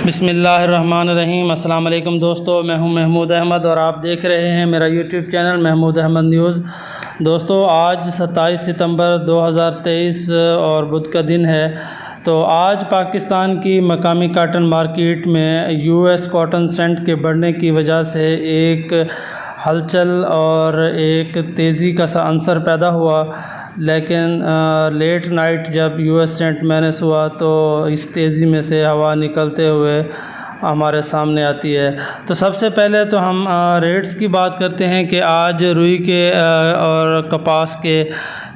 बिस्मिल्लाहिर्रहमानिर्रहीम। अस्सलाम वालेकुम दोस्तों, मैं हूं महमूद अहमद और आप देख रहे हैं मेरा YouTube channel Mahmood Ahmad news. दोस्तों, आज 27 सितंबर 2023 और बुध का दिन है। तो आज पाकिस्तान की मकामी काटन मार्केट में यूएस कॉटन सेंट के बढ़ने की वजह से एक हलचल और एक तेज़ी का सा अंसर पैदा हुआ, लेकिन लेट नाइट जब यूएस सेंट मैनेस हुआ तो इस तेज़ी में से हवा निकलते हुए हमारे सामने आती है। तो सबसे पहले तो हम रेट्स की बात करते हैं कि आज रुई के और कपास के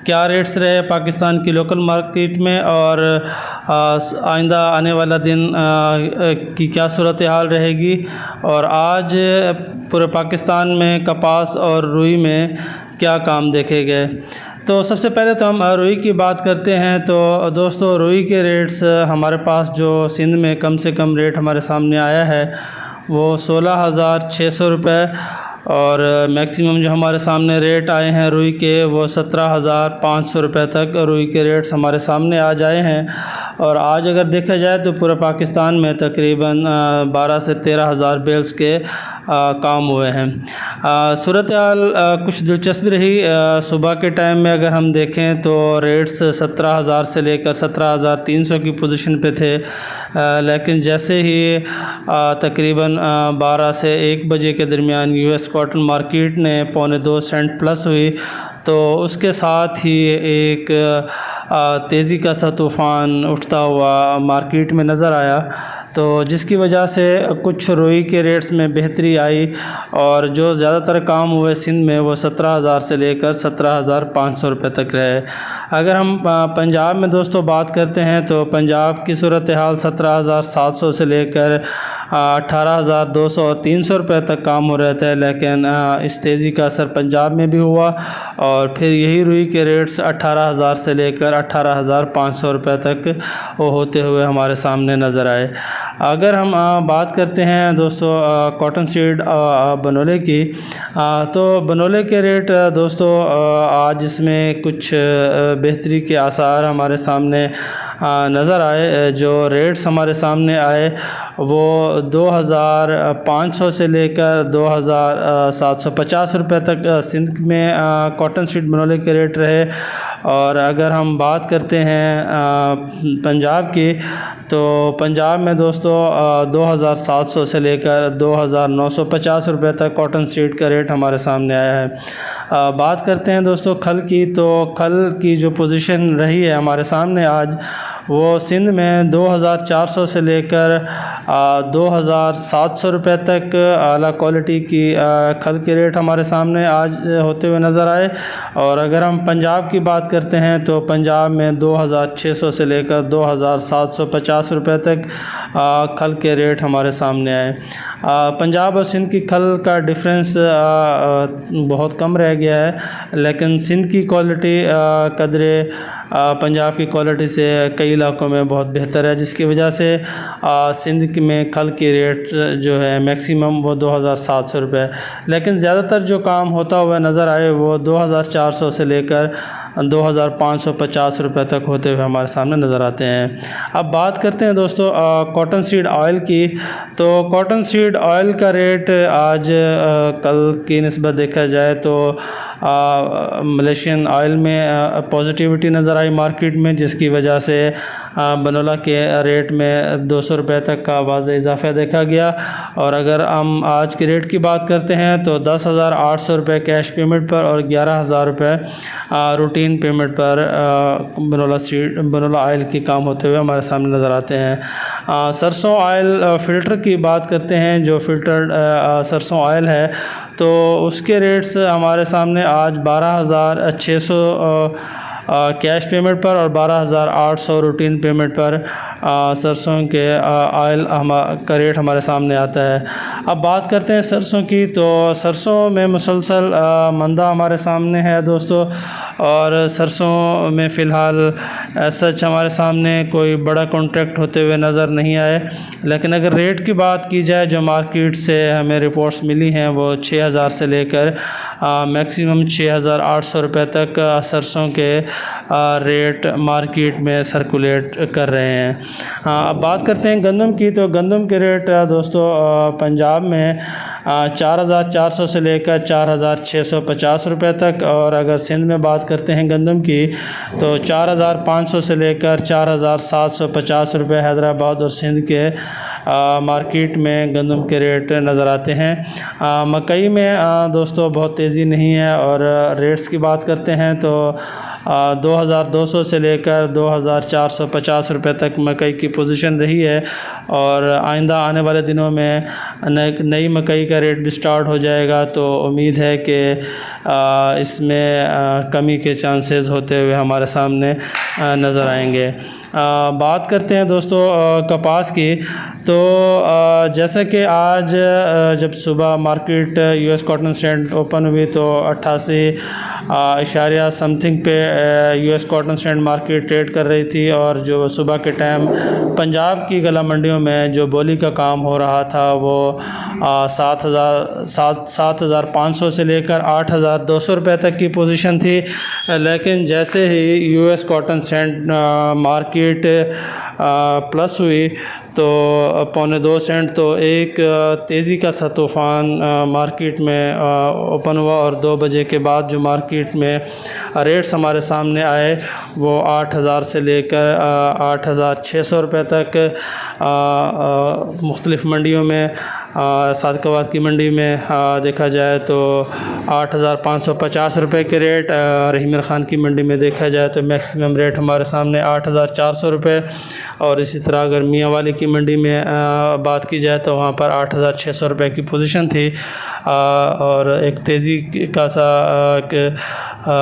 क्या रेट्स रहे पाकिस्तान की लोकल मार्केट में, और आइंदा आने वाला दिन की क्या सूरत हाल रहेगी, और आज पूरे पाकिस्तान में कपास और रुई में क्या काम देखे गए। तो सबसे पहले तो हम रुई की बात करते हैं। तो दोस्तों, रुई के रेट्स हमारे पास जो सिंध में कम से कम रेट हमारे सामने आया है वो 16,600 रुपये, और मैक्सिमम जो हमारे सामने रेट आए हैं रुई के वो 17,500 रुपये तक रुई के रेट्स हमारे सामने आ जाए हैं। और आज अगर देखा जाए तो पूरे पाकिस्तान में तकरीबन 12 से 13 हज़ार बेल्स के काम हुए हैं। सूरत हाल कुछ दिलचस्प रही। सुबह के टाइम में अगर हम देखें तो रेट्स 17,000 से लेकर 17,300 की पोजीशन पे थे, लेकिन जैसे ही तकरीबन 12 से 1 बजे के दरमियान यूएस कॉटन मार्केट ने 1.25 सेंट प्लस हुई, तो उसके साथ ही एक तेज़ी का सा तूफ़ान उठता हुआ मार्केट में नज़र आया, तो जिसकी वजह से कुछ रुई के रेट्स में बेहतरी आई, और जो ज़्यादातर काम हुए सिंध में वो 17,000 से लेकर 17,500 रुपये तक रहे। अगर हम पंजाब में दोस्तों बात करते हैं तो पंजाब की सूरत हाल 17,700 से लेकर 18,200 और 300 रुपये तक काम हो रहे थे, लेकिन इस तेज़ी का असर पंजाब में भी हुआ, और फिर यही रुई के रेट्स 18,000 से लेकर 18,500 रुपये तक वो होते हुए हमारे सामने नज़र आए। अगर हम बात करते हैं दोस्तों कॉटन सीड बनोले की, तो बनोले के रेट दोस्तों आज इसमें कुछ बेहतरी के आसार हमारे सामने नज़र आए। जो रेट्स हमारे सामने आए वो 2,500 से लेकर 2,750 रुपये तक सिंध में कॉटन सीड बनोले के रेट रहे। और अगर हम बात करते हैं पंजाब की, तो पंजाब में दोस्तों 2,700 से लेकर 2,950 रुपये तक कॉटन सीड का रेट हमारे सामने आया है। बात करते हैं दोस्तों खल की, तो खल की जो पोजीशन रही है हमारे सामने आज, वो सिंध में 2,400 से लेकर 2,700 रुपये तक आला क्वालिटी की खल के रेट हमारे सामने आज होते हुए नज़र आए। और अगर हम पंजाब की बात करते हैं तो पंजाब में 2,600 से लेकर 2,750 रुपये तक खल के रेट हमारे सामने आए। पंजाब और सिंध की खल का डिफरेंस बहुत कम रह गया है, लेकिन सिंध की क्वालिटी कदरे पंजाब की क्वालिटी से कई इलाकों में बहुत बेहतर है, जिसकी वजह से सिंध में खल की रेट जो है मैक्सिमम वो 2,700 रुपये, लेकिन ज़्यादातर जो काम होता हुआ नज़र आए वो 2,400 से लेकर 2,550 रुपये तक होते हुए हमारे सामने नज़र आते हैं। अब बात करते हैं दोस्तों कॉटन सीड ऑयल की। तो कॉटन सीड ऑयल का रेट आज कल की निस्बत देखा जाए तो मलेशियन ऑयल में पॉजिटिविटी नज़र आई मार्केट में, जिसकी वजह से बनोला के रेट में 200 रुपये तक का वाज़ेह इजाफा देखा गया। और अगर हम आज के रेट की बात करते हैं तो 10,800 रुपये कैश पेमेंट पर और 11,000 रुपये रूटीन पेमेंट पर बनोला ऑयल के काम होते हुए हमारे सामने नज़र आते हैं। सरसों ऑयल फ़िल्टर की बात करते हैं, जो फ़िल्टर्ड सरसों ऑयल है तो उसके रेट्स हमारे सामने आज 12,600 कैश पेमेंट पर और 12,800 रूटीन पेमेंट पर सरसों के ऑयल का रेट हमारे सामने आता है। अब बात करते हैं सरसों की, तो सरसों में मुसलसल मंदा हमारे सामने है दोस्तों, और सरसों में फ़िलहाल सच हमारे सामने कोई बड़ा कॉन्ट्रैक्ट होते हुए नज़र नहीं आए। लेकिन अगर रेट की बात की जाए, जो मार्केट से हमें रिपोर्ट्स मिली हैं वो 6,000 से लेकर मैक्सिमम 6,800 रुपये तक सरसों के रेट मार्केट में सर्कुलेट कर रहे हैं। अब बात करते हैं गंदम की। तो गंदम के रेट दोस्तों पंजाब में 4,400 से लेकर 4,650 रुपये तक, और अगर सिंध में बात करते हैं गंदम की तो 4,500 से लेकर 4,750 रुपये हैदराबाद और सिंध के मार्केट में गंदम के रेट नज़र आते हैं। मकई में दोस्तों बहुत तेज़ी नहीं है, और रेट्स की बात करते हैं तो 2,200 से लेकर 2,450 रुपये तक मकई की पोजीशन रही है, और आइंदा आने वाले दिनों में नई मकई का रेट भी स्टार्ट हो जाएगा, तो उम्मीद है कि इसमें कमी के चांसेस होते हुए हमारे सामने नज़र आएंगे। बात करते हैं दोस्तों कपास की। तो जैसा कि आज जब सुबह market US cotton stand open हुई तो 88 इशारिया समथिंग पे US cotton stand market trade कर रही थी, और जो सुबह के टाइम पंजाब की गला मंडियों में जो बोली का काम हो रहा था वो 7,500 से लेकर 8,200 रुपये तक की पोजीशन थी। लेकिन जैसे ही US cotton stand market plus हुई तो 1.25 सेंट तो एक तेज़ी का सा तूफ़ान मार्केट में ओपन हुआ, और 2 बजे के बाद जो मार्केट में रेट्स हमारे सामने आए वो 8,000 से लेकर 8,600 रुपये तक मुख्तलिफ़ मंडियों में, सादकाबाद की मंडी में देखा जाए तो 8,550 रुपये के रेट, रहीम खान की मंडी में देखा जाए तो मैक्सिमम रेट हमारे सामने 8,400 रुपये, और इसी तरह अगर मियाँ वाली की मंडी में बात की जाए तो वहाँ पर 8,600 रुपये की पोजीशन थी, और एक तेज़ी का सा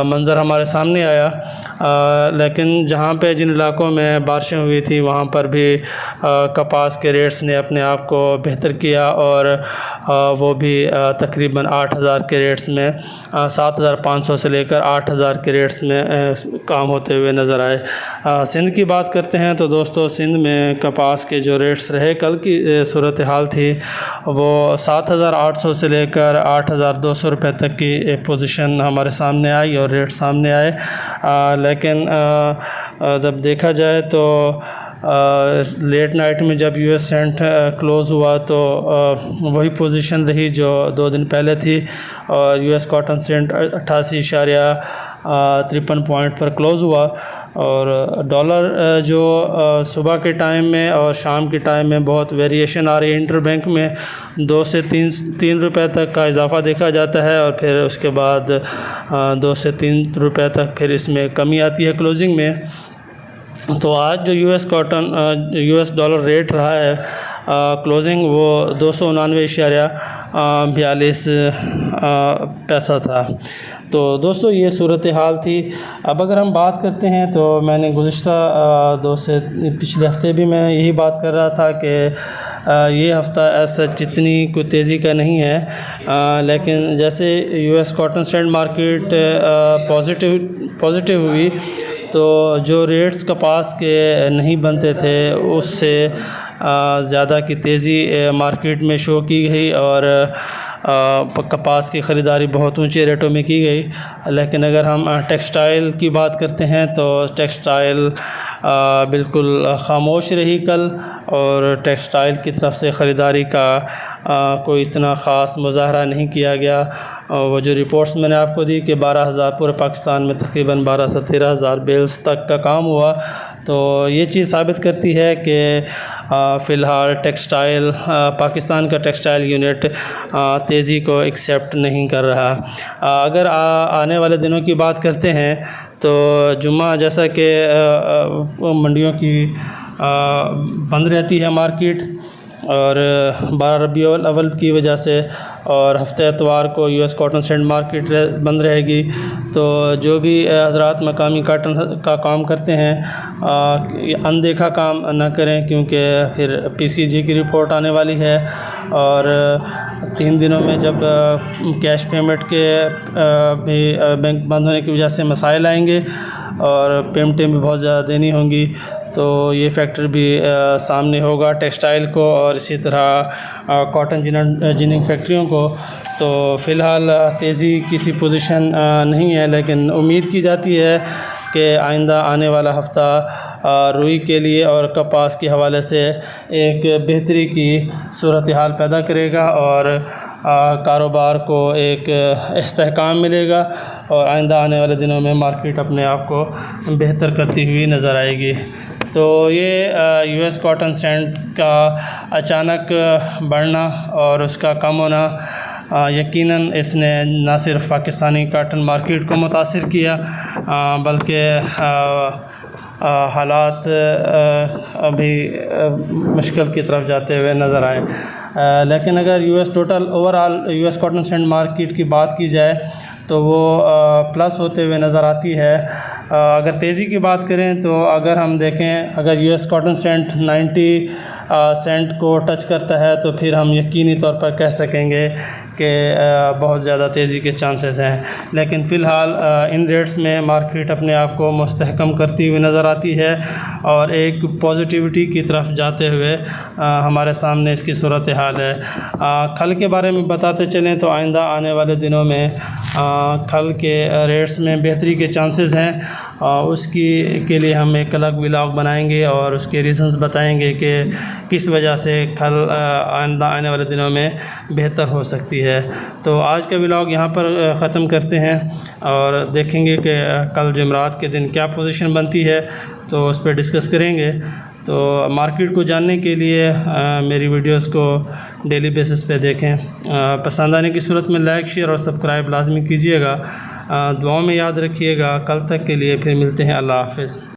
मंज़र हमारे सामने आया। लेकिन जहाँ पे जिन इलाकों में बारिशें हुई थी वहाँ पर भी कपास के रेट्स ने अपने आप को बेहतर किया, और वो भी तकरीबन 8,000 के रेट्स में 7,500 से लेकर 8,000 के रेट्स में काम होते हुए नज़र आए। सिंध की बात करते हैं तो दोस्तों सिंध में कपास के जो रेट्स रहे, कल की सूरत हाल थी वो 7,800 से लेकर 8,200 रुपये तक की पोजीशन हमारे सामने आई और रेट सामने आए। लेकिन जब देखा जाए तो लेट नाइट में जब यूएस सेंट क्लोज़ हुआ तो वही पोजीशन रही जो 2 दिन पहले थी, और यूएस कॉटन सेंट 88.53 पॉइंट पर क्लोज़ हुआ, और डॉलर जो सुबह के टाइम में और शाम के टाइम में बहुत वेरिएशन आ रही है। इंटरबैंक में 2 से 3 रुपये तक का इजाफ़ा देखा जाता है, और फिर उसके बाद 2 से 3 रुपये तक फिर इसमें कमी आती है क्लोजिंग में। तो आज जो यूएस डॉलर रेट रहा है क्लोजिंग वो 299.42 पैसा था। तो दोस्तों ये सूरत हाल थी। अब अगर हम बात करते हैं तो मैंने पिछले हफ्ते भी मैं यही बात कर रहा था कि ये हफ़्ता ऐसा जितनी कोई तेज़ी का नहीं है, लेकिन जैसे US cotton stand market positive हुई तो जो रेट्स कपास के नहीं बनते थे उससे ज़्यादा की तेज़ी मार्केट में शो की गई, और कपास की ख़रीदारी बहुत ऊंचे रेटों में की गई। लेकिन अगर हम टेक्सटाइल की बात करते हैं तो टेक्सटाइल बिल्कुल ख़ामोश रही कल, और टेक्सटाइल की तरफ से ख़रीदारी का कोई इतना ख़ास मुज़ाहरा नहीं किया गया। वो जो रिपोर्ट्स मैंने आपको दी कि 12,000 पूरे पाकिस्तान में तकरीबन 12 से 13,000 बेल्स तक का काम हुआ, तो ये चीज़ साबित करती है कि फ़िलहाल टेक्सटाइल पाकिस्तान का टेक्सटाइल यूनिट तेज़ी को एक्सेप्ट नहीं कर रहा। अगर आने वाले दिनों की बात करते हैं तो जुम्मा जैसा कि मंडियों की बंद रहती है मार्केट, और 12 रबीउल अव्वल की वजह से, और हफ्ते एतवार को यूएस कॉटन स्टैंड मार्केट बंद रहेगी। तो जो भी हज़रात मकामी काटन का काम करते हैं अनदेखा काम ना करें, क्योंकि फिर पीसीजी की रिपोर्ट आने वाली है, और 3 दिनों में जब कैश पेमेंट के भी बैंक बंद होने की वजह से मसाइल आएंगे और पेमेंटें भी बहुत ज़्यादा देनी होंगी, तो ये फैक्टर भी सामने होगा टेक्सटाइल को और इसी तरह कॉटन जिनिंग फैक्ट्रियों को। तो फ़िलहाल तेज़ी किसी पोजीशन नहीं है, लेकिन उम्मीद की जाती है कि आइंदा आने वाला हफ़्ता रुई के लिए और कपास के हवाले से एक बेहतरी की सूरत हाल पैदा करेगा और कारोबार को एक इस्तेहकाम मिलेगा और आइंदा आने वाले दिनों में मार्केट अपने आप को बेहतर करती हुई नज़र आएगी। तो ये यूएस कॉटन सैंड का अचानक बढ़ना और उसका कम होना यकीनन इसने न सिर्फ पाकिस्तानी काटन मार्केट को मुतासिर किया बल्कि हालात अभी मुश्किल की तरफ जाते हुए नज़र आए। लेकिन अगर total overall US cotton sand market की बात की जाए तो वो प्लस होते हुए नज़र आती है। अगर तेज़ी की बात करें तो अगर हम देखें अगर यूएस कॉटन सैंड 90 सेंट को टच करता है तो फिर हम यकीनी तौर पर कह सकेंगे कि बहुत ज़्यादा तेज़ी के चांसेस हैं। लेकिन फ़िलहाल इन रेट्स में मार्केट अपने आप को मुस्तहकम करती हुई नज़र आती है और एक पॉजिटिविटी की तरफ जाते हुए हमारे सामने इसकी सूरत हाल है। खल के बारे में बताते चलें तो आइंदा आने वाले दिनों में खल के रेट्स में बेहतरी के चांसेस हैं। उसकी के लिए हम एक अलग व्लॉग बनाएंगे और उसके रीज़न्स बताएंगे कि किस वजह से खल आइंदा आने वाले दिनों में बेहतर हो सकती है। तो आज का व्लॉग यहाँ पर ख़त्म करते हैं और देखेंगे कि कल जुमेरात के दिन क्या पोजीशन बनती है तो उस पर डिस्कस करेंगे। तो मार्केट को जानने के लिए मेरी वीडियोस को डेली बेसिस पे देखें। पसंद आने की सूरत में लाइक शेयर और सब्सक्राइब लाजमी कीजिएगा। दुआओं में याद रखिएगा। कल तक के लिए फिर मिलते हैं। अल्लाह हाफ़िज़।